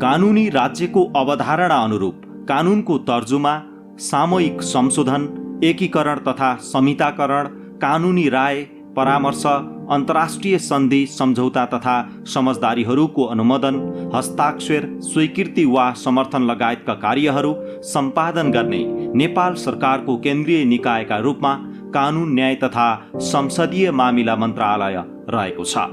कानुनी राज्यको अवधारणा अनुरूप कानुनको तर्जुमा, सामूहिक संशोधन, एकीकरण तथा संहिताकरण, कानुनी राय, परामर्श, अन्तर्राष्ट्रिय सन्धि सम्झौता तथा समझदारीहरूको अनुमोदन, हस्ताक्षर, स्वीकृति वा समर्थन लगायतका कार्यहरू सम्पादन गर्ने नेपाल सरकारको केन्द्रीय निकायका रूपमा कानुन, न्याय तथा संसदीय मामिला मन्त्रालय रहेको छ।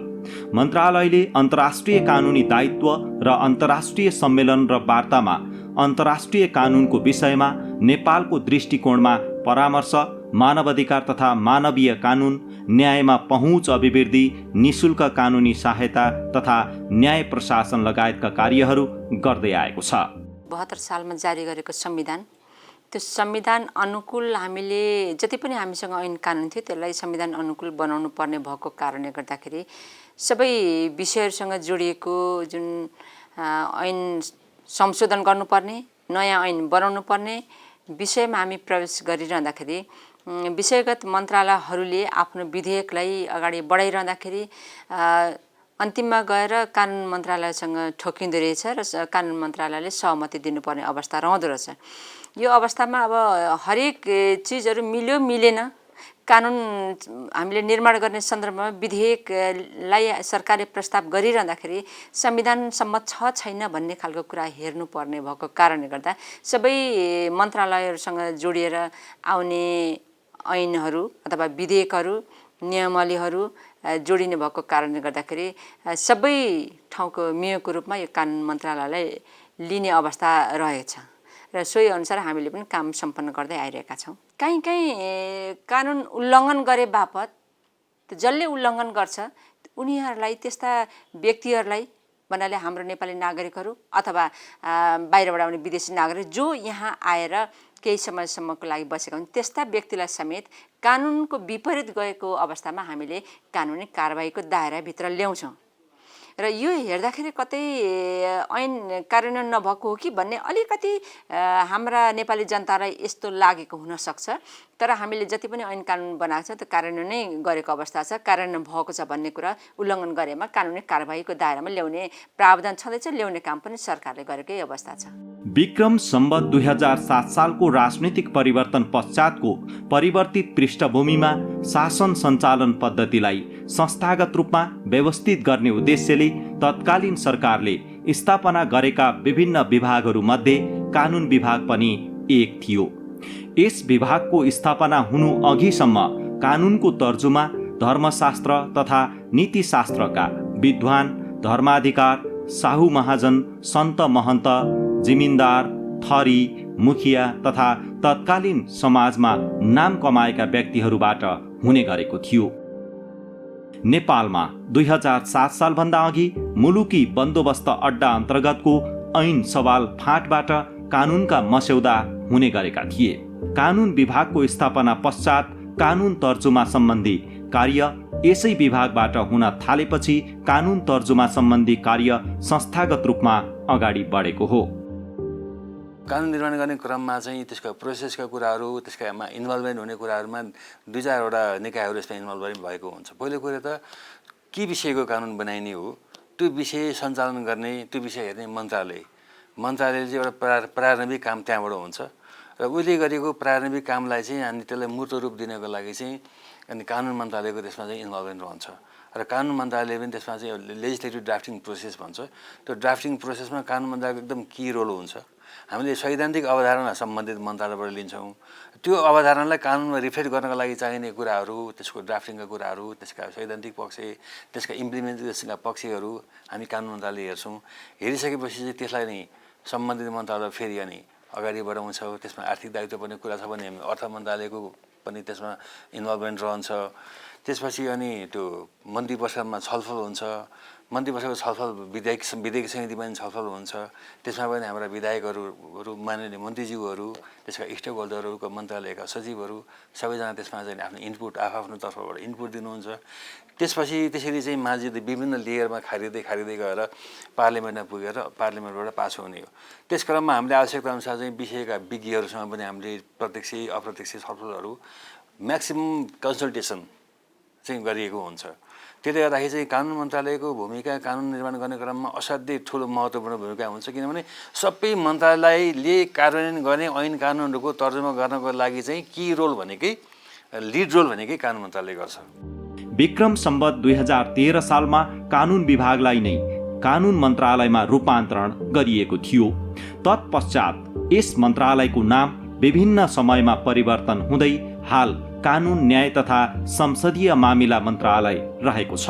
मन्त्रालयले अन्तर्राष्ट्रिय कानुनी दायित्व र अन्तर्राष्ट्रिय सम्मेलन र वार्तामा अन्तर्राष्ट्रिय कानुनको विषयमा नेपालको दृष्टिकोणमा परामर्श, मानवाधिकार तथा मानवीय कानुन, न्यायमा पहुँच अभिवृद्धि, निशुल्क कानुनी सहायता तथा न्याय प्रशासन लगायतका कार्यहरू गर्दै आएको छ। 72 सालमा जारी गरेको संविधान, त्यो संविधान अनुकूल हामीले जति पनि हामीसँग ऐन कानुन थियो त्यसलाई संविधान अनुकूल बनाउनु पर्ने भएको कारणले गर्दाखेरि सबै विषयहरूसँग जोडिएको जुन ऐन संशोधन गर्नुपर्ने, नयाँ ऐन बनाउनु पर्ने विषयमा हामी प्रवेश गरिरहँदाखेरि विषयगत मन्त्रालयहरूले आफ्नो विधेयकलाई अगाडि बढाइरहँदाखेरि अन्तिममा गएर कानुन मन्त्रालयसँग ठोकिँदो रहेछ र कानुन मन्त्रालयले सहमति दिनुपर्ने अवस्था रहँदो रहेछ। यो अवस्थामा अब हरेक चिजहरू मिल्यो मिलेन, कानुन हामीले निर्माण गर्ने सन्दर्भमा विधेयकलाई सरकारले प्रस्ताव गरिरहँदाखेरि संविधान सम्मत छ छैन भन्ने खालको कुरा हेर्नुपर्ने भएको कारणले गर्दा सबै मन्त्रालयहरूसँग जोडिएर आउने ऐनहरू अथवा विधेयकहरू, नियमावलीहरू जोडिने भएको कारणले गर्दाखेरि सबै ठाउँको मेयोको रूपमा यो कानुन मन्त्रालयलाई लिने अवस्था रहेछ र सोही अनुसार हामीले पनि काम सम्पन्न गर्दै आइरहेका छौँ। कहीँ कानुन उल्लङ्घन गरे बापत जसले उल्लङ्घन गर्छ उनीहरूलाई, त्यस्ता व्यक्तिहरूलाई भन्नाले हाम्रो नेपाली नागरिकहरू अथवा बाहिरबाट आउने विदेशी नागरिक जो यहाँ आएर केही समयसम्मको लागि बसेका हुन् त्यस्ता व्यक्तिलाई समेत कानुनको विपरीत गएको अवस्थामा हामीले कानुनी कारबाहीको दायराभित्र ल्याउँछौँ र यो हेर्दाखेरि कतै ऐन कार्यान्वयन नभएको हो कि भन्ने अलिकति हाम्रा नेपाली जनतालाई यस्तो लागेको हुनसक्छ। तर हामीले जति पनि ऐन कानुन बनाएको छ त्यो कार्यान्वयन नै गरेको अवस्था छ। कार्यान्वयन भएको छ भन्ने कुरा उल्लङ्घन गरेमा कानुनी कारबाहीको दायरामा ल्याउने प्रावधान छँदैछ, ल्याउने काम पनि सरकारले गरेकै अवस्था छ। विक्रम सम्वत 2007 सालको राजनीतिक परिवर्तन पश्चातको परिवर्तित पृष्ठभूमिमा शासन सञ्चालन पद्धतिलाई संस्थागत रूपमा व्यवस्थित गर्ने उद्देश्यले तत्कालीन सरकारले स्थापना गरेका विभिन्न विभागहरूमध्ये कानुन विभाग पनि एक थियो। यस विभागको स्थापना हुनु अघिसम्म कानुनको तर्जुमा धर्मशास्त्र तथा नीतिशास्त्रका विद्वान, धर्माधिकार, साहु महाजन, सन्त महन्त, जिमिन्दार, थरी, मुखिया तथा तत्कालीन समाजमा नाम कमाएका व्यक्तिहरूबाट हुने गरेको थियो। नेपालमा 2007 सालभन्दा अघि मुलुकी बन्दोबस्त अड्डा अन्तर्गतको ऐन सवाल फाँटबाट कानुनका मस्यौदा हुने गरेका थिए। कानुन विभागको स्थापना पश्चात कानुन तर्जुमा सम्बन्धी कार्य यसै विभागबाट हुन थालेपछि कानुन तर्जुमा सम्बन्धी कार्य संस्थागत रूपमा अगाडि बढेको हो। कानुन निर्माण गर्ने क्रममा चाहिँ त्यसको प्रोसेसका कुराहरू, त्यसकामा इन्भल्भमेन्ट हुने कुराहरूमा 2-4वटा निकायहरू यसमा इन्भल्भ भएको हुन्छ। पहिलो कुरा त के विषयको कानुन बनाइने हो त्यो विषय सञ्चालन गर्ने, त्यो विषय हेर्ने मन्त्रालयले चाहिँ एउटा प्रारम्भिक काम त्यहाँबाट हुन्छ र उहिले गरेको प्रारम्भिक कामलाई चाहिँ अनि त्यसलाई मूर्त रूप दिनको लागि चाहिँ अनि कानुन मन्त्रालयको त्यसमा चाहिँ इन्भल्भमेन्ट रहन्छ र कानुन मन्त्रालयले पनि त्यसमा चाहिँ लेजिस्लेटिभ ड्राफ्टिङ प्रोसेस भन्छ। त्यो ड्राफ्टिङ प्रोसेसमा कानुन मन्त्रालयको एकदम की रोल हुन्छ। हामीले सैद्धान्तिक अवधारणा सम्बन्धित मन्त्रालयबाट लिन्छौँ। त्यो अवधारणालाई कानुनमा रिफ्लेक्ट गर्नको लागि चाहिने कुराहरू, त्यसको ड्राफ्टिङका कुराहरू, त्यसका सैद्धान्तिक पक्ष, त्यसका इम्प्लिमेन्टेसनका पक्षहरू हामी कानुन मन्त्रालयले हेर्छौँ। हेरिसकेपछि चाहिँ त्यसलाई नै सम्बन्धित मन्त्रालय फेरि अनि अगाडि बढाउँछौँ। त्यसमा आर्थिक दायित्व पर्ने कुरा छ भने अर्थ मन्त्रालयको पनि त्यसमा इन्भल्भमेन्ट रहन्छ। त्यसपछि अनि त्यो मन्त्री परिषदमा छलफल हुन्छ। मन्त्री परिषदको छलफल विधेयक समितिमा पनि छलफल हुन्छ। त्यसमा पनि हाम्रा विधायकहरू, माननीय मन्त्रीज्यूहरू, त्यसका स्टेक होल्डरहरूको मन्त्रालयका सचिवहरू सबैजना त्यसमा चाहिँ आफ्नो इनपुट आफ्नो तर्फबाट इनपुट दिनुहुन्छ। त्यसपछि त्यसरी चाहिँ माझी विभिन्न लेयरमा खारिँदै गएर पार्लियामेन्टमा पुगेर पार्लियामेन्टबाट पास हुने हो। त्यस क्रममा हामीले आवश्यकता अनुसार चाहिँ विषयका विज्ञहरूसँग पनि हामीले प्रत्यक्ष अप्रत्यक्ष छलफलहरू, म्याक्सिमम कन्सल्टेसन चाहिँ गरिएको हुन्छ। त्यसले गर्दाखेरि चाहिँ कानुन मन्त्रालयको भूमिका कानुन निर्माण गर्ने क्रममा असाध्यै ठुलो महत्त्वपूर्ण भूमिका हुन्छ, किनभने सबै मन्त्रालयले कार्यान्वयन गर्ने ऐन कानुनहरूको तर्जुमा गर्नको लागि चाहिँ की रोल भनेकै लिड रोल भनेकै कानुन मन्त्रालय गर्छ। विक्रम सम्वत 2013 सालमा कानुन विभागलाई नै कानुन मन्त्रालयमा रूपान्तरण गरिएको थियो। तत्पश्चात यस मन्त्रालयको नाम विभिन्न समयमा परिवर्तन हुँदै हाल कानुन न्याय तथा संसदीय मामिला मन्त्रालय रहेको छ।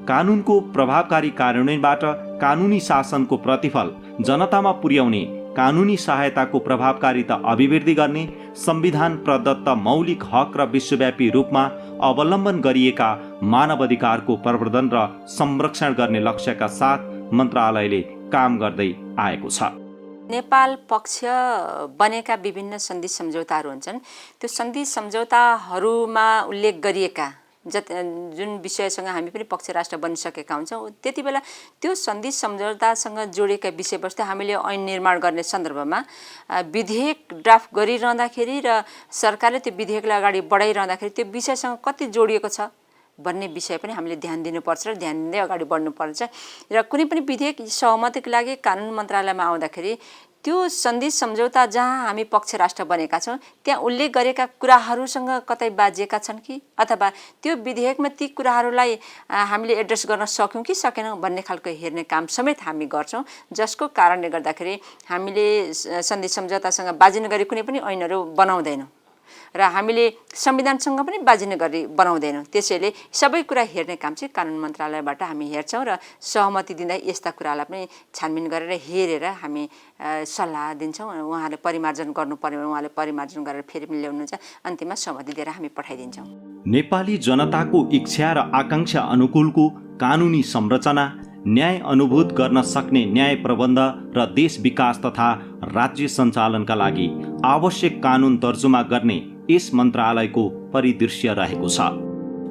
कानुनको प्रभावकारी कार्यान्वयनबाट कानुनी शासनको प्रतिफल जनतामा पुर्याउने, कानुनी सहायताको प्रभावकारिता अभिवृद्धि गर्ने, संविधान प्रदत्त मौलिक हक र विश्वव्यापी रूपमा अवलम्बन गरिएका मानव अधिकारको प्रवर्धन र संरक्षण गर्ने लक्ष्यका साथ मन्त्रालयले काम गर्दै आएको छ। नेपाल पक्ष बनेका विभिन्न सन्धि सम्झौताहरू हुन्छन्। त्यो सन्धि सम्झौताहरूमा उल्लेख गरिएका जुन विषयसँग हामी पनि पक्ष राष्ट्र बनिसकेका हुन्छौँ, त्यति बेला त्यो सन्धि सम्झौतासँग जोडिएका विषयवस्तु हामीले ऐन निर्माण गर्ने सन्दर्भमा विधेयक ड्राफ्ट गरिरहँदाखेरि र सरकारले त्यो विधेयकलाई अगाडि बढाइरहँदाखेरि त्यो विषयसँग कति जोडिएको छ भन्ने विषय पनि हामीले ध्यान दिनुपर्छ र ध्यान दिँदै अगाडि बढ्नुपर्छ। र कुनै पनि विधेयक सहमतिको लागि कानुन मन्त्रालयमा आउँदाखेरि त्यो सन्धि सम्झौता जहाँ हामी पक्ष राष्ट्र बनेका छौँ त्यहाँ उल्लेख गरेका कुराहरूसँग कतै बाजिएका छन् कि, अथवा त्यो विधेयकमा ती कुराहरूलाई हामीले एड्रेस गर्न सक्यौँ कि सकेनौँ भन्ने खालको हेर्ने काम समेत हामी गर्छौँ, जसको कारणले गर्दाखेरि हामीले सन्धि सम्झौतासँग बाजिने गरी कुनै पनि ऐनहरू बनाउँदैनौँ र हामीले संविधानसँग पनि बाजिने गरी बनाउँदैनौँ। त्यसैले सबै कुरा हेर्ने काम चाहिँ कानुन मन्त्रालयबाट हामी हेर्छौँ र सहमति दिँदा यस्ता कुरालाई पनि छानबिन गरेर हेरेर हामी सल्लाह दिन्छौँ। उहाँले परिमार्जन गर्नुपर्ने उहाँले परिमार्जन गरेर फेरि पनि ल्याउनुहुन्छ, अन्तिममा सहमति दिएर हामी पठाइदिन्छौँ। नेपाली जनताको इच्छा र आकांक्षा अनुकूलको कानुनी संरचना, न्याय अनुभूत गर्न सक्ने न्याय प्रबन्ध र देश विकास तथा राज्य सञ्चालनका लागि आवश्यक कानुन तर्जुमा गर्ने यस मन्त्रालयको परिदृश्य रहेको छ।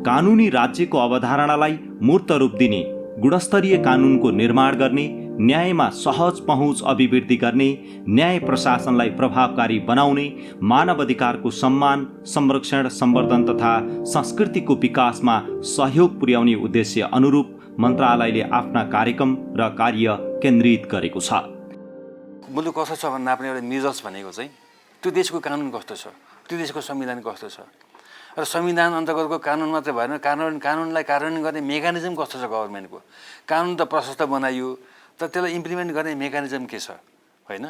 कानुनी राज्यको अवधारणालाई मूर्त रूप दिने, गुणस्तरीय कानुनको निर्माण गर्ने, न्यायमा सहज पहुँच अभिवृद्धि गर्ने, न्याय प्रशासनलाई प्रभावकारी बनाउने, मानव अधिकारको सम्मान, संरक्षण, सम्वर्धन तथा संस्कृतिको विकासमा सहयोग पुर्याउने उद्देश्य अनुरूप मन्त्रालयले आफ्ना कार्यक्रम र कार्य केन्द्रित गरेको छ। मुलुक कस्तो छ भन्ने नाप्ने एउटा मेजर्स भनेको चाहिँ त्यो देशको कानुन कस्तो छ, त्यो देशको संविधान कस्तो छ, र संविधान अन्तर्गतको कानुन मात्रै भएन, कानुनलाई कार्यान्वयन गर्ने मेकानिजम कस्तो छ गभर्मेन्टको। कानुन त प्रशस्त बनाइयो, तर त्यसलाई इम्प्लिमेन्ट गर्ने मेकानिजम के छ, होइन?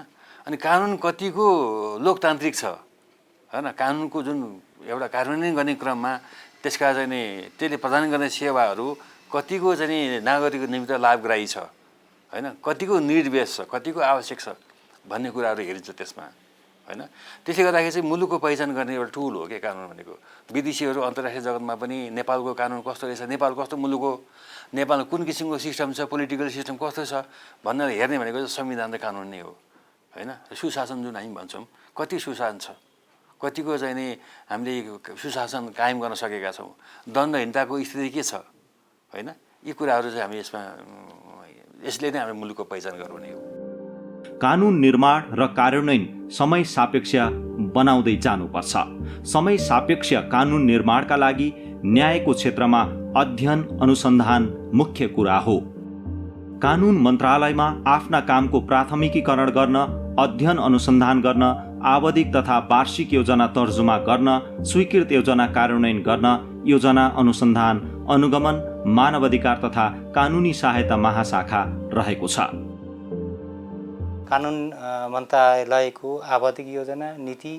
अनि कानुन कतिको लोकतान्त्रिक छ, होइन? कानुनको जुन एउटा कार्यान्वयन गर्ने क्रममा त्यसका चाहिँ नि त्यसले प्रदान गर्ने सेवाहरू कतिको चाहिँ नागरिकको निमित्त लाभग्राही छ, होइन? कतिको निड बेस छ, कतिको आवश्यक छ भन्ने कुराहरू हेरिन्छ त्यसमा, होइन? त्यसले गर्दाखेरि चाहिँ मुलुकको पहिचान गर्ने एउटा टुल हो के कानुन भनेको। विदेशीहरू अन्तर्राष्ट्रिय जगतमा पनि नेपालको कानुन कस्तो रहेछ, नेपाल कस्तो मुलुक हो, नेपालमा कुन किसिमको सिस्टम छ, पोलिटिकल सिस्टम कस्तो छ भनेर हेर्ने भनेको संविधान र कानुन नै हो, होइन? सुशासन जुन हामी भन्छौँ, कति सुशासन छ, कतिको चाहिँ नि हामीले सुशासन कायम गर्न सकेका छौँ, दण्डहीनताको स्थिति के छ, होइन? यी कुराहरू चाहिँ हामी यसले नै हामी मुलुकको पहिचान गराउने हो। कानुन निर्माण र कार्यान्वयन समय सापेक्ष बनाउँदै जानुपर्छ। समय सापेक्ष कानुन निर्माणका लागि न्यायको क्षेत्रमा अध्ययन अनुसन्धान मुख्य कुरा हो। कानुन मन्त्रालयमा आफ्ना कामको प्राथमिकीकरण गर्न, अध्ययन अनुसन्धान गर्न, आवधिक तथा वार्षिक योजना तर्जुमा गर्न, स्वीकृत योजना कार्यान्वयन गर्न, योजना अनुसन्धान अनुगमन, मानवाधिकार तथा कानुनी सहायता महाशाखा रहेको छ। कानुन मन्त्रालयको आवधिक योजना, नीति,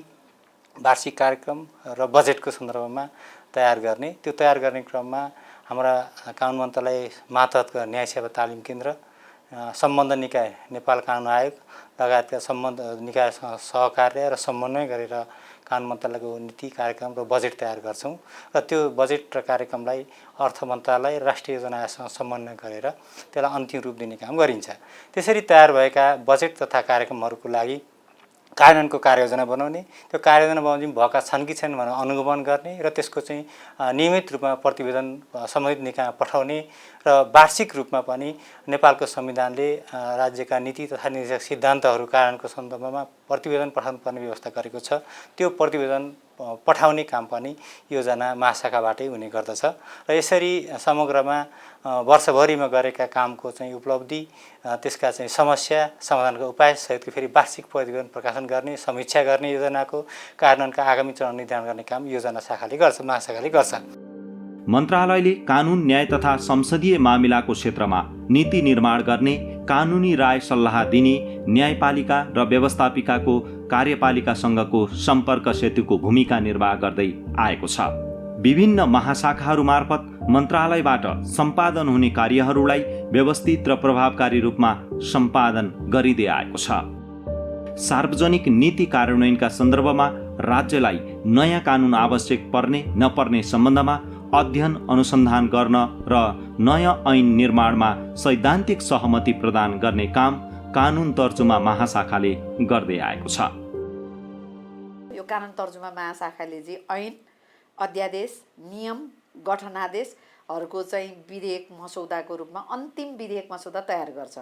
वार्षिक कार्यक्रम र बजेटको सन्दर्भमा तयार गर्ने, त्यो तयार गर्ने क्रममा हाम्रा कानुन मन्त्रालय मातहत न्याय सेवा तालिम केन्द्र, सम्बन्ध निकाय नेपाल कानुन आयोग लगायतका सम्बन्ध निकायसँग सहकार्य र समन्वय गरेर कानुन मन्त्रालयको नीति, कार्यक्रम र बजेट तयार गर्छौँ र त्यो बजेट र कार्यक्रमलाई अर्थ मन्त्रालय, राष्ट्रिय योजना आयोगसँग समन्वय गरेर त्यसलाई अन्तिम रूप दिने काम गरिन्छ। त्यसरी तयार भएका बजेट तथा कार्यक्रमहरूको लागि कार्यान्वयनको कार्ययोजना बनाउने, त्यो कार्ययोजना बनाउने भएका छन् कि छैनन् भनेर अनुगमन गर्ने र त्यसको चाहिँ नियमित रूपमा प्रतिवेदन सम्बन्धित निकायमा पठाउने र वार्षिक रूपमा पनि नेपालको संविधानले राज्यका नीति तथा नीतिगत सिद्धान्तहरू कार्यान्वयनको सन्दर्भमा प्रतिवेदन पठाउनुपर्ने व्यवस्था गरेको छ। त्यो प्रतिवेदन पठाउने काम पनि योजना महाशाखाबाटै हुने गर्दछ र यसरी समग्रमा वर्षभरिमा गरेका कामको चाहिँ उपलब्धि, त्यसका चाहिँ समस्या समाधानका उपाय सहितको फेरि वार्षिक प्रतिवेदन प्रकाशन गर्ने, समीक्षा गर्ने, योजनाको कार्यान्वयनका आगामी चरण निर्धारण गर्ने काम योजना शाखाले गर्छ, महाशाखाले गर्छ। मन्त्रालयले कानुन, न्याय तथा संसदीय मामिलाको क्षेत्रमा नीति निर्माण गर्ने, कानुनी राय सल्लाह दिने, न्यायपालिका र व्यवस्थापिकाको कार्यपालिकासँगको सम्पर्क सेतुको भूमिका निर्वाह गर्दै आएको छ। विभिन्न महाशाखाहरू मार्फत मन्त्रालयबाट सम्पादन हुने कार्यहरूलाई व्यवस्थित र प्रभावकारी रूपमा सम्पादन गरिँदै आएको छ। सार्वजनिक नीति कार्यान्वयनका सन्दर्भमा राज्यलाई नयाँ कानुन आवश्यक पर्ने नपर्ने सम्बन्धमा अध्ययन अनुसन्धान गर्न र नयाँ ऐन निर्माणमा सैद्धान्तिक सहमति प्रदान गर्ने काम कानुन तर्जुमा महाशाखाले गर्दै आएको छ। यो कानुन तर्जुमा महाशाखाले चाहिँ ऐन, अध्यादेश, नियम, गठनादेशहरूको चाहिँ विधेयक मसौदाको रूपमा अन्तिम विधेयक मसौदा तयार गर्छ।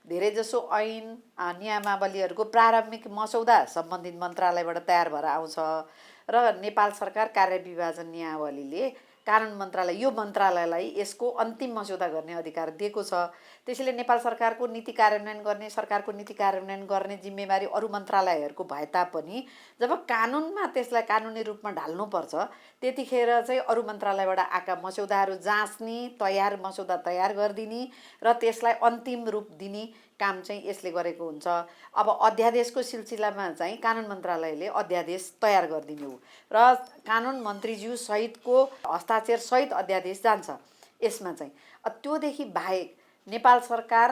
धेरैजसो ऐन नियमावलीहरूको प्रारम्भिक मसौदा सम्बन्धित मन्त्रालयबाट तयार भएर आउँछ र नेपाल सरकार कार्यविभाजन नियमावलीले कानुन मन्त्रालय, यो मन्त्रालयलाई यसको अन्तिम मसौदा गर्ने अधिकार दिएको छ। त्यसैले नेपाल सरकारको नीति कार्यान्वयन गर्ने, सरकारको नीति कार्यान्वयन गर्ने जिम्मेवारी अरू मन्त्रालयहरूको भए तापनि जब कानुनमा त्यसलाई कानुनी रूपमा ढाल्नुपर्छ त्यतिखेर चाहिँ अरू मन्त्रालयबाट आएका मसौदाहरू जाँच्ने, तयार मसौदा तयार गरिदिने र त्यसलाई अन्तिम रूप दिने काम चाहिँ यसले गरेको हुन्छ। अब अध्यादेशको सिलसिलामा चाहिँ कानुन मन्त्रालयले अध्यादेश तयार गरिदिने हो र कानुन मन्त्रीज्यू सहितको हस्ताक्षर सहित अध्यादेश जान्छ। यसमा चाहिँ त्योदेखि बाहेक नेपाल सरकार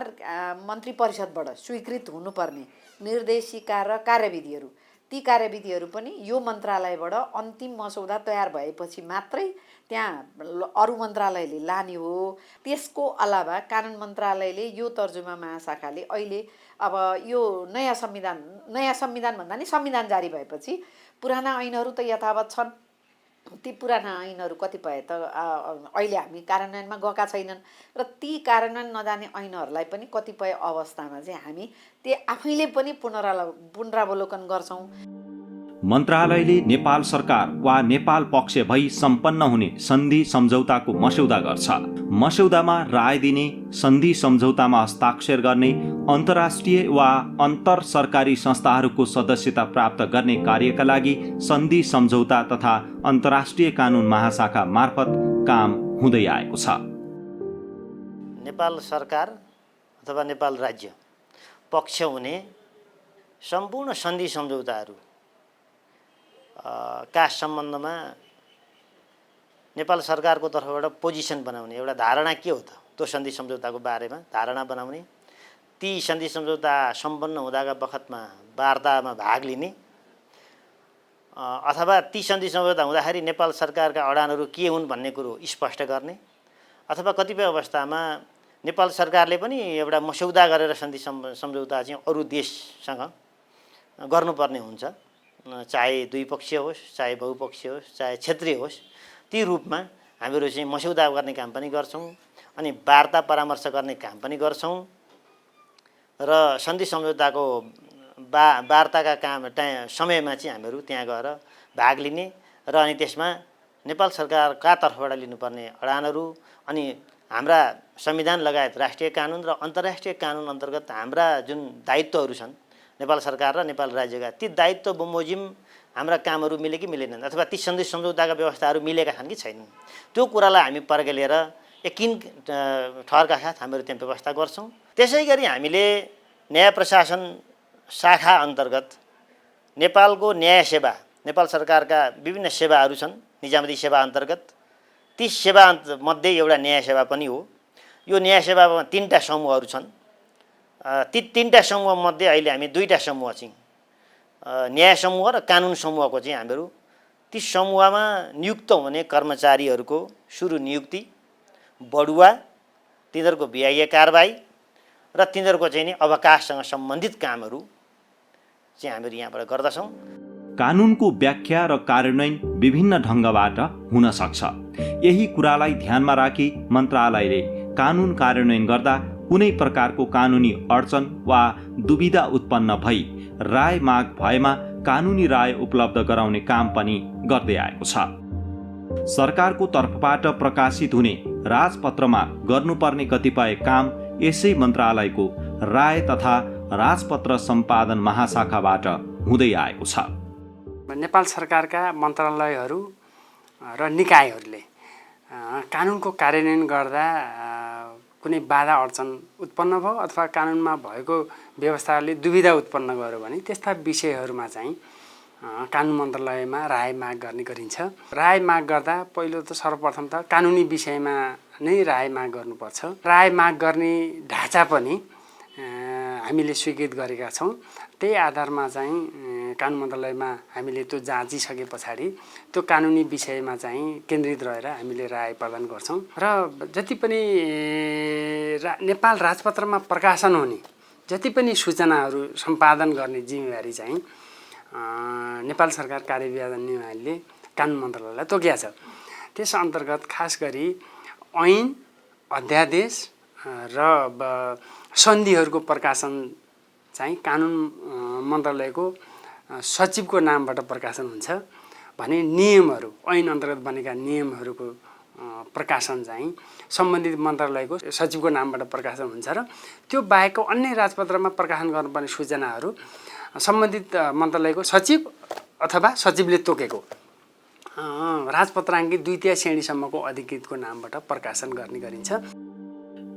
मन्त्री परिषदबाट स्वीकृत हुनुपर्ने निर्देशिका र कार्यविधिहरू, ती कार्यविधिहरू पनि यो मन्त्रालयबाट अन्तिम मसौदा तयार भएपछि मात्रै त्यहाँ अरू मन्त्रालयले लाने हो। त्यसको अलावा कानुन मन्त्रालयले यो तर्जुमा महाशाखाले अहिले अब यो नयाँ संविधान भन्दा नि संविधान जारी भएपछि पुराना ऐनहरू त यथावत छन्। ती पुराना ऐनहरू कतिपय त अहिले हामी कार्यान्वयनमा गएका छैनन् र ती कार्यान्वयन नजाने ऐनहरूलाई पनि कतिपय अवस्थामा चाहिँ हामी आफैले पनि पुनरावलोकन गर्छौँ। मन्त्रालयले नेपाल सरकार वा नेपाल पक्ष भई सम्पन्न हुने सन्धि सम्झौताको मस्यौदा गर्छ। मस्यौदामा राय दिने, सन्धि सम्झौतामा हस्ताक्षर गर्ने, अन्तर्राष्ट्रिय वा अन्तर सरकारी संस्थाहरूको सदस्यता प्राप्त गर्ने कार्यका लागि सन्धि सम्झौता तथा अन्तर्राष्ट्रिय कानुन महाशाखा मार्फत काम हुँदै आएको छ। नेपाल सरकार अथवा नेपाल राज्य पक्ष हुने सम्पूर्ण सन्धि सम्झौताहरू का सम्बन्धमा नेपाल सरकारको तर्फबाट पोजिसन बनाउने एउटा धारणा के हो त, त्यो सन्धि सम्झौताको बारेमा धारणा बनाउने, ती सन्धि सम्झौता सम्पन्न हुँदाका बखतमा वार्तामा भाग लिने अथवा ती सन्धि सम्झौता हुँदाखेरि नेपाल सरकारका अडानहरू के हुन् भन्ने कुरो स्पष्ट गर्ने, अथवा कतिपय अवस्थामा नेपाल सरकारले पनि एउटा मस्यौदा गरेर सन्धि सम्झौता चाहिँ अरू देशसँग गर्नुपर्ने हुन्छ, चाहे द्विपक्षीय होस्, चाहे बहुपक्षीय होस्, चाहे क्षेत्रीय होस्। ती रूपमा हामीहरू चाहिँ मस्यौदा गर्ने काम पनि गर्छौँ अनि वार्ता परामर्श गर्ने काम पनि गर्छौँ र सन्धि सम्झौताको वार्ताका समयमा चाहिँ हामीहरू त्यहाँ गएर भाग लिने र अनि त्यसमा नेपाल सरकारका तर्फबाट लिनुपर्ने अडानहरू अनि हाम्रा संविधान लगायत राष्ट्रिय कानुन र अन्तर्राष्ट्रिय कानुन अन्तर्गत हाम्रा जुन दायित्वहरू छन् नेपाल सरकार र नेपाल राज्यका, ती दायित्व बमोजिम हाम्रा कामहरू मिले कि मिलेनन् अथवा ती सन्धि सम्झौताका व्यवस्थाहरू मिलेका छन् कि छैनन्, त्यो कुरालाई हामी पर्खेलेर यकिन ठहरका साथ हामीहरू त्यहाँ व्यवस्था गर्छौँ। त्यसै गरी हामीले न्याय प्रशासन शाखा अन्तर्गत नेपालको न्याय सेवा, नेपाल सरकारका विभिन्न सेवाहरू छन् निजामती सेवा अन्तर्गत, ती सेवा मध्ये एउटा न्याय सेवा पनि हो। यो न्याय सेवामा 3टा समूहहरू छन्। ती 3टा समूहमध्ये अहिले हामी 2टा समूह चाहिँ न्याय समूह र कानुन समूहको चाहिँ हामीहरू ती समूहमा नियुक्त हुने कर्मचारीहरूको सुरु नियुक्ति, बढुवा, तिनीहरूको विभागीय कारबाही र तिनीहरूको चाहिँ नि अवकाशसँग सम्बन्धित कामहरू चाहिँ हामीहरू यहाँबाट गर्दछौँ। कानुनको व्याख्या र कार्यान्वयन विभिन्न ढङ्गबाट हुन सक्छ। यही कुरालाई ध्यानमा राखी मन्त्रालयले कानुन कार्यान्वयन गर्दा कुनै प्रकारको कानुनी अडचन वा दुविधा उत्पन्न भई राय माग भएमा कानुनी राय उपलब्ध गराउने काम पनि गर्दै आएको छ। सरकारको तर्फबाट प्रकाशित हुने राजपत्रमा गर्नुपर्ने कतिपय काम यसै मन्त्रालयको राय तथा राजपत्र सम्पादन महाशाखाबाट हुँदै आएको छ। नेपाल सरकारका मन्त्रालयहरू र निकायहरूले कानुनको कार्यान्वयन गर्दा कुनै बाधा अडचन उत्पन्न भयो अथवा कानुनमा भएको व्यवस्थाले दुविधा उत्पन्न गर्यो भने त्यस्ता विषयहरूमा चाहिँ कानुन मन्त्रालयमा राय माग गर्ने गरिन्छ। राय माग गर्दा पहिलो त सर्वप्रथम त कानुनी विषयमा नै राय माग गर्नुपर्छ। राय माग गर्ने ढाँचा पनि हामीले स्वीकृत गरेका छौँ। त्यही आधारमा चाहिँ कानुन मन्त्रालयमा हामीले त्यो जाँचिसके पछाडि त्यो कानुनी विषयमा चाहिँ केन्द्रित रहेर हामीले राय प्रदान गर्छौँ। र जति पनि नेपाल राजपत्रमा प्रकाशन हुने जति पनि सूचनाहरू सम्पादन गर्ने जिम्मेवारी चाहिँ नेपाल सरकार कार्यविधान नियमावलीले कानुन मन्त्रालयलाई तोकिया छ। त्यस अन्तर्गत खास गरी ऐन, अध्यादेश र सन्धिहरूको प्रकाशन चाहिँ कानुन मन्त्रालयको सचिवको नामबाट प्रकाशन हुन्छ भने नियमहरू ऐन अन्तर्गत बनेका नियमहरूको प्रकाशन चाहिँ सम्बन्धित मन्त्रालयको सचिवको नामबाट प्रकाशन हुन्छ र त्यो बाहेकको अन्य राजपत्रमा प्रकाशन गर्नुपर्ने सूचनाहरू सम्बन्धित मन्त्रालयको सचिव अथवा सचिवले तोकेको राजपत्राङ्कित 2 श्रेणीसम्मको अधिकृतको नामबाट प्रकाशन गर्ने गरिन्छ।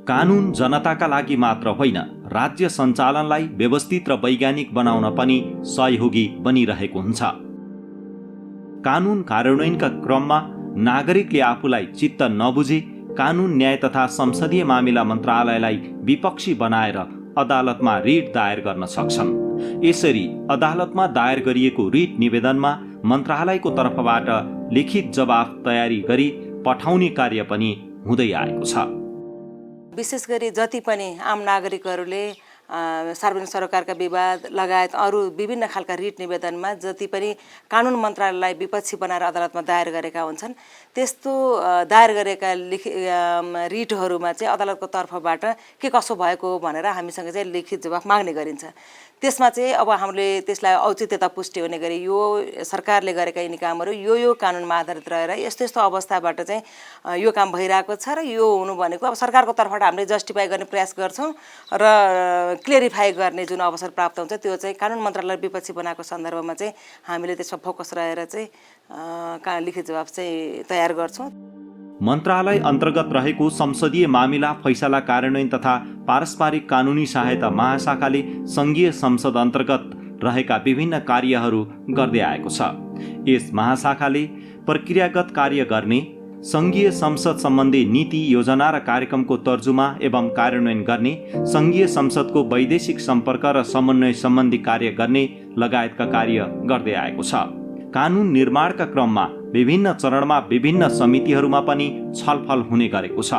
कानुन जनताका लागि मात्र होइन, राज्य सञ्चालनलाई व्यवस्थित र वैज्ञानिक बनाउन पनि सहयोगी बनिरहेको हुन्छ। कानुन कार्यान्वयनका क्रममा नागरिकले आफूलाई चित्त नबुझी कानुन न्याय तथा संसदीय मामिला मन्त्रालयलाई विपक्षी बनाएर अदालतमा रिट दायर गर्न सक्छन्। यसरी अदालतमा दायर गरिएको रिट निवेदनमा मन्त्रालयको तर्फबाट लिखित जवाफ तयारी गरी पठाउने कार्य पनि हुँदै आएको छ। विशेष गरी जति पनि आम नागरिकहरूले सार्वजनिक सरोकारका विवाद लगायत अरू विभिन्न खालका रिट निवेदनमा जति पनि कानुन मन्त्रालयलाई विपक्षी बनाएर अदालतमा दायर गरेका हुन्छन् त्यस्तो दायर गरेका रिटहरूमा चाहिँ अदालतको तर्फबाट के कसो भएको भनेर हामीसँग चाहिँ लिखित जवाफ माग्ने गरिन्छ। त्यसमा चाहिँ अब हामीले त्यसलाई औचित्यता पुष्टि हुने गरी यो सरकारले गरेका यिनी कामहरू यो कानुनमा आधारित रहेर यस्तो यस्तो अवस्थाबाट चाहिँ यो काम भइरहेको छ र यो हुनु भनेको अब सरकारको तर्फबाट हामीले जस्टिफाई गर्ने प्रयास गर्छौँ र क्लियरिफाई गर्ने जुन अवसर प्राप्त हुन्छ त्यो चाहिँ कानुन मन्त्रालय विपक्षी बनाएको सन्दर्भमा चाहिँ हामीले त्यसमा फोकस रहेर चाहिँ लिखित जवाफ चाहिँ तयार गर्छौँ। मन्त्रालय अन्तर्गत रहेको संसदीय मामिला फैसला कार्यान्वयन तथा पारस्परिक कानुनी सहायता महाशाखाले सङ्घीय संसद अन्तर्गत रहेका विभिन्न कार्यहरू गर्दै आएको छ। यस महाशाखाले प्रक्रियागत कार्य गर्ने, सङ्घीय संसद सम्बन्धी नीति योजना र कार्यक्रमको तर्जुमा एवं कार्यान्वयन गर्ने, सङ्घीय संसदको वैदेशिक सम्पर्क र समन्वय सम्बन्धी कार्य गर्ने लगायतका कार्य गर्दै आएको छ। कानुन निर्माणका क्रममा विभिन्न चरणमा विभिन्न समितिहरूमा पनि छलफल हुने गरेको छ।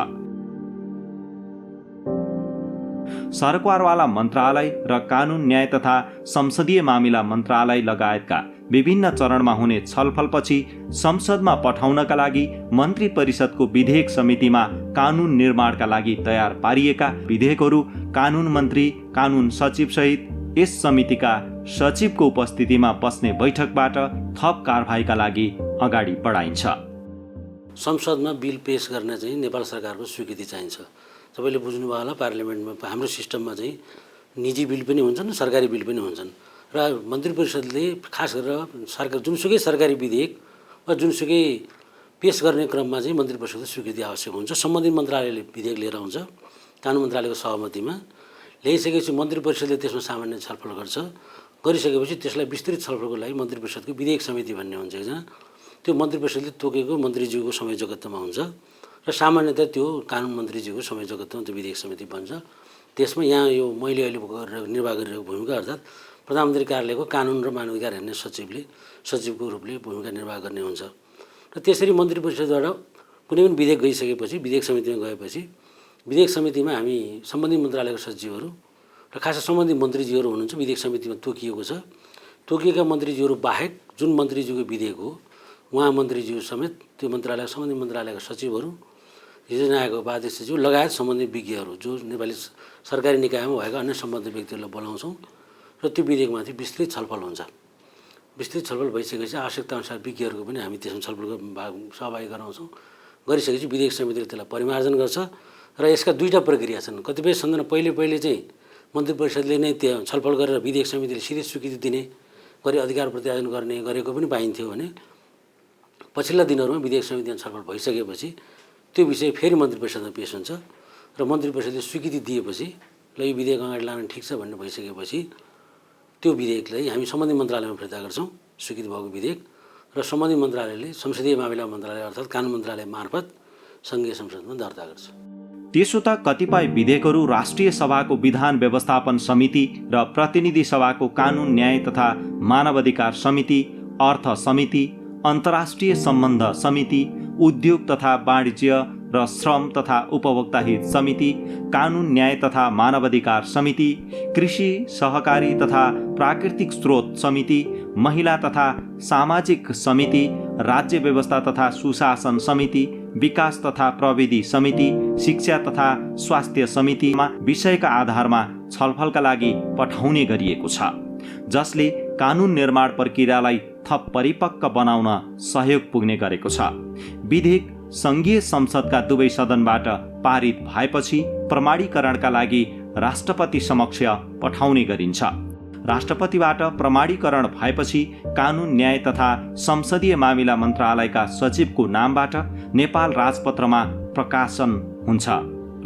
सरकारवाला मन्त्रालय र कानुन न्याय तथा संसदीय मामिला मन्त्रालय लगायतका विभिन्न चरणमा हुने छलफलपछि संसदमा पठाउनका लागि मन्त्री परिषदको विधेयक समितिमा कानुन निर्माणका लागि तयार पारिएका विधेयकहरू कानुन मन्त्री, कानुन सचिव सहित यस समितिका सचिवको उपस्थितिमा बस्ने बैठकबाट थप कारबाहीका लागि अगाडि बढाइन्छ। संसदमा बिल पेश गर्न चाहिँ नेपाल सरकारको स्वीकृति चाहिन्छ। सबैले बुझ्नुभयो होला, पार्लियामेन्टमा हाम्रो सिस्टममा चाहिँ निजी बिल पनि हुन्छन्, सरकारी बिल पनि हुन्छन् र मन्त्री परिषदले खास गरेर सरकार जुनसुकै सरकारी विधेयक वा जुनसुकै पेश गर्ने क्रममा चाहिँ मन्त्री परिषदको स्वीकृति आवश्यक हुन्छ। सम्बन्धित मन्त्रालयले विधेयक लिएर आउँछ, कानुन मन्त्रालयको सहमतिमा ल्याइसकेपछि मन्त्री परिषदले त्यसमा सामान्य छलफल गर्छ। गरिसकेपछि त्यसलाई विस्तृत छलफलको लागि मन्त्री परिषदको विधेयक समिति भन्ने हुन्छ एकजना, त्यो मन्त्री परिषदले तोकेको मन्त्रीज्यूको संयोजकत्वमा हुन्छ र सामान्यतः त्यो कानुन मन्त्रीज्यूको संयोजकत्वमा त्यो विधेयक समिति बन्छ। त्यसमा यहाँ यो मैले अहिले निर्वाह गरिरहेको भूमिका अर्थात् प्रधानमन्त्री कार्यालयको कानुन र मानवाधिकार हेर्ने सचिवको रूपले भूमिका निर्वाह गर्ने हुन्छ। र त्यसरी मन्त्री परिषदबाट कुनै पनि विधेयक गइसकेपछि विधेयक समितिमा गएपछि विधेयक समितिमा हामी सम्बन्धित मन्त्रालयको सचिवहरू र खास सम्बन्धित मन्त्रीज्यूहरू हुनुहुन्छ, विधेयक समितिमा तोकिएको छ। तोकिएका मन्त्रीज्यूहरू बाहेक जुन मन्त्रीज्यूको विधेयक हो उहाँ मन्त्रीज्यू समेत त्यो मन्त्रालय सम्बन्धित मन्त्रालयका सचिवहरू, हिजो नआएको उपाध्यक्ष सचिव लगायत सम्बन्धित विज्ञहरू जो नेपाली सरकारी निकायमा भएका अन्य सम्बन्धित व्यक्तिहरूलाई बोलाउँछौँ र त्यो विधेयकमाथि विस्तृत छलफल हुन्छ। विस्तृत छलफल भइसकेपछि आवश्यकताअनुसार विज्ञहरूको पनि हामी त्यसमा छलफलको सहभागी गराउँछौँ। गरिसकेपछि विधेयक समितिले त्यसलाई परिमार्जन गर्छ र यसका दुईवटा प्रक्रिया छन्। कतिपय सन्दर्भ पहिले चाहिँ मन्त्री परिषदले नै त्यो छलफल गरेर विधेयक समितिले सिधै स्वीकृति दिने गरी अधिकार प्रतिपादन गर्ने गरेको पनि पाइन्थ्यो भने पछिल्ला दिनहरूमा विधेयक समितिमा छलफल भइसकेपछि त्यो विषय फेरि मन्त्री परिषदमा पेश हुन्छ र मन्त्री परिषदले स्वीकृति दिएपछि ल यो विधेयक अगाडि लान ठिक छ भन्ने भइसकेपछि त्यो विधेयकलाई हामी सम्बन्धित मन्त्रालयमा फिर्ता गर्छौँ, स्वीकृति भएको विधेयक, र सम्बन्धित मन्त्रालयले संसदीय मामिला मन्त्रालय अर्थात् कानुन मन्त्रालय मार्फत सङ्घीय संसदमा दर्ता गर्छ। त्यसो त कतिपय विधेयकहरू राष्ट्रिय सभाको विधान व्यवस्थापन समिति र प्रतिनिधि सभाको कानुन न्याय तथा मानवाधिकार समिति, अर्थ समिति, अन्तर्राष्ट्रिय सम्बन्ध समिति, उद्योग तथा वाणिज्य र श्रम तथा उपभोक्ता हित समिति, कानुन न्याय तथा मानवाधिकार समिति, कृषि सहकारी तथा प्राकृतिक स्रोत समिति, महिला तथा सामाजिक समिति, राज्य व्यवस्था तथा सुशासन समिति, विकास तथा प्रविधि समिति, शिक्षा तथा स्वास्थ्य समितिमा विषयका आधारमा छलफलका लागि पठाउने गरिएको छ, जसले कानुन निर्माण प्रक्रियालाई थप परिपक्व बनाउन सहयोग पुग्ने गरेको छ। विधेयक सङ्घीय संसदका दुवै सदनबाट पारित भएपछि प्रमाणीकरणका लागि राष्ट्रपति समक्ष पठाउने गरिन्छ। राष्ट्रपतिबाट प्रमाणीकरण भएपछि कानुन न्याय तथा संसदीय मामिला मन्त्रालयका सचिवको नामबाट नेपाल राजपत्रमा प्रकाशन हुन्छ।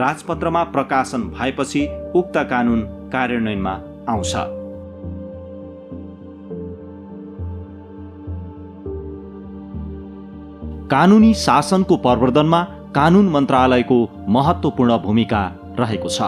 राजपत्रमा प्रकाशन भएपछि उक्त कानुन कार्यान्वयनमा आउँछ। कानुनी शासनको प्रवर्धनमा कानुन मन्त्रालयको महत्त्वपूर्ण भूमिका रहेको छ।